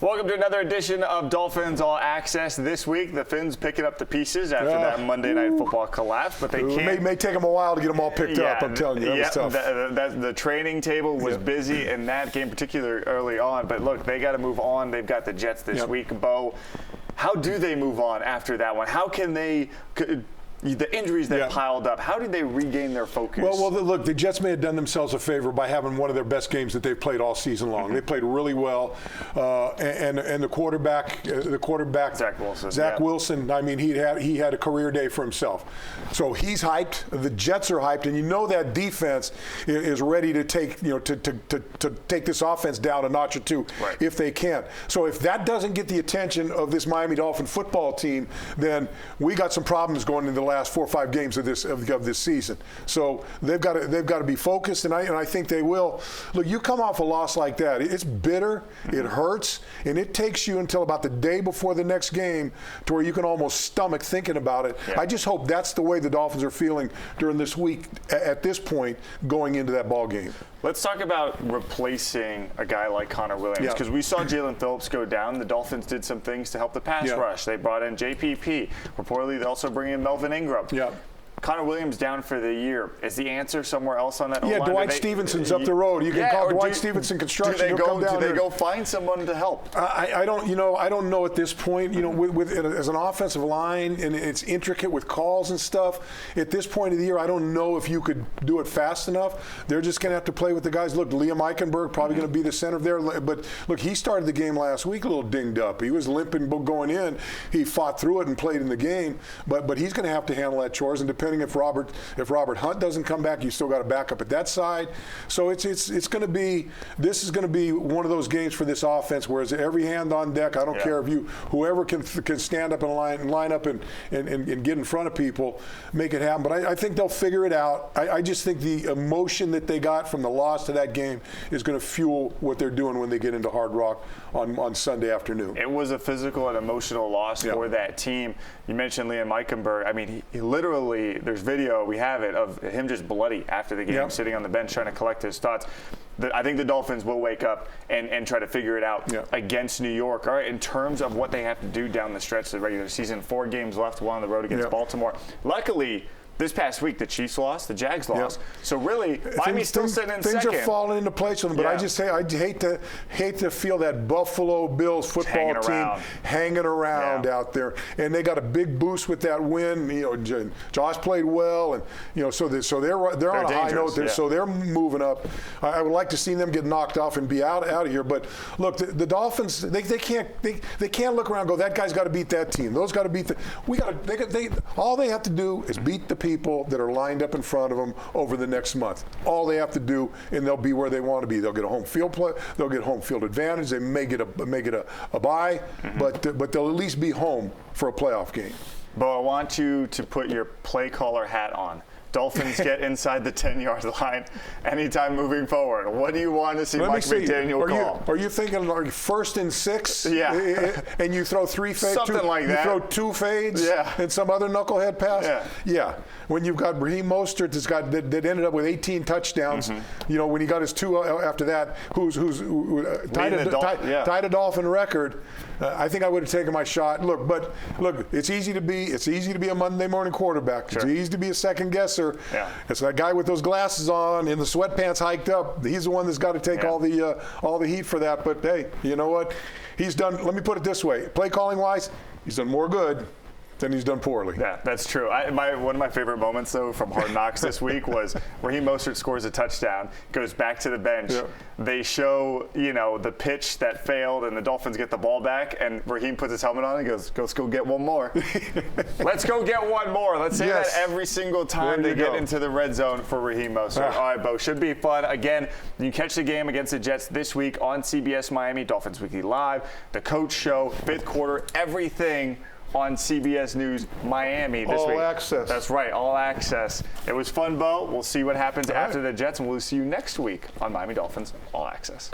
Welcome to another edition of Dolphins All Access. This week, the Fins picking up the pieces after that Monday Night Football collapse, but they can't. It may take them a while to get them all picked up. I'm telling you, that was tough. The training table was busy in that game, particularly early on. But look, they got to move on. They've got the Jets this week. Bo, how do they move on after that one? How can they? The injuries that piled up, how did they regain their focus? Well, look, the Jets may have done themselves a favor by having one of their best games that they've played all season long. They played really well, and the quarterback, Zach Wilson. I mean, he had a career day for himself. So he's hyped. The Jets are hyped, and you know that defense is ready to take to take this offense down a notch or two if they can. So if that doesn't get the attention of this Miami Dolphin football team, then we got some problems going into the last 4 or 5 games of this season. So they've got to be focused, and I think they will. Look, you come off a loss like that, it's bitter, it hurts, and it takes you until about the day before the next game to where you can almost stomach thinking about it. I just hope that's the way the Dolphins are feeling during this week at this point going into that ball game. Let's talk about replacing a guy like Connor Williams, because we saw Jalen Phillips go down. The Dolphins did some things to help the pass rush. They brought in JPP. Reportedly, they also bring in Melvin Ingram. Connor Williams down for the year. Is the answer somewhere else on that O-line? Dwight Stevenson's up the road. You can call Dwight Stevenson Construction. Do they go find someone to help? I don't know at this point. As an offensive line, and it's intricate with calls and stuff. At this point of the year, I don't know if you could do it fast enough. They're just going to have to play with the guys. Look, Liam Eichenberg probably going to be the center there. But look, he started the game last week a little dinged up. He was limping going in. He fought through it and played in the game. But he's going to have to handle that chores. And depending if Robert Hunt doesn't come back, you still got to back up at that side. So this is going to be one of those games for this offense where it's every hand on deck. I don't care if whoever can stand up and line up and get in front of people, make it happen. But I think they'll figure it out. I just think the emotion that they got from the loss to that game is going to fuel what they're doing when they get into Hard Rock on Sunday afternoon. It was a physical and emotional loss for that team. You mentioned Liam Eichenberg. I mean, he literally, there's video, we have it, of him just bloody after the game, sitting on the bench trying to collect his thoughts. I think the Dolphins will wake up and try to figure it out against New York. All right, in terms of what they have to do down the stretch of the regular season, 4 games left, 1 on the road against Baltimore. Luckily, this past week, the Chiefs lost, the Jags lost. So really, Miami's still sitting in second. Things are falling into place for them, but I just say I hate to feel that Buffalo Bills football team hanging around out there. And they got a big boost with that win. Josh played well, and so they're on a high note there. So they're moving up. I would like to see them get knocked off and be out of here. But look, the Dolphins, they can't look around and go, that guy's got to beat that team. Those got to beat all they have to do is beat the people that are lined up in front of them over the next month. All they have to do, and they'll be where they want to be. They'll get a home field play. They'll get home field advantage. They may get a bye, but they'll at least be home for a playoff game. Bo, I want you to put your play caller hat on. Dolphins get inside the 10-yard line anytime moving forward. What do you want to see Mike McDaniel call? Are you thinking like 1st and 6? Yeah. And you throw 3 fades? Something like that. You throw 2 fades? Yeah. And some other knucklehead pass? Yeah. When you've got Raheem Mostert that ended up with 18 touchdowns, when he got his 2 after that, who's tied a Dolphin record, I think I would have taken my shot. Look, it's easy to be a Monday morning quarterback. It's easy to be a second guesser. It's that guy with those glasses on and the sweatpants hiked up. He's the one that's got to take all the heat for that. But hey, you know what? He's done. Let me put it this way: play calling wise, he's done more good than he's done poorly. Yeah, that's true. One of my favorite moments, though, from Hard Knocks this week was Raheem Mostert scores a touchdown, goes back to the bench. They show, the pitch that failed, and the Dolphins get the ball back, and Raheem puts his helmet on and goes, let's go get one more. Let's go get one more. Let's say that every single time they get into the red zone for Raheem Mostert. All right, Bo, should be fun. Again, you can catch the game against the Jets this week on CBS Miami, Dolphins Weekly Live, the Coach Show, 5th quarter, everything on CBS News Miami this week. All access. That's right, all access. It was fun, Bo. We'll see what happens after the Jets, and we'll see you next week on Miami Dolphins All Access.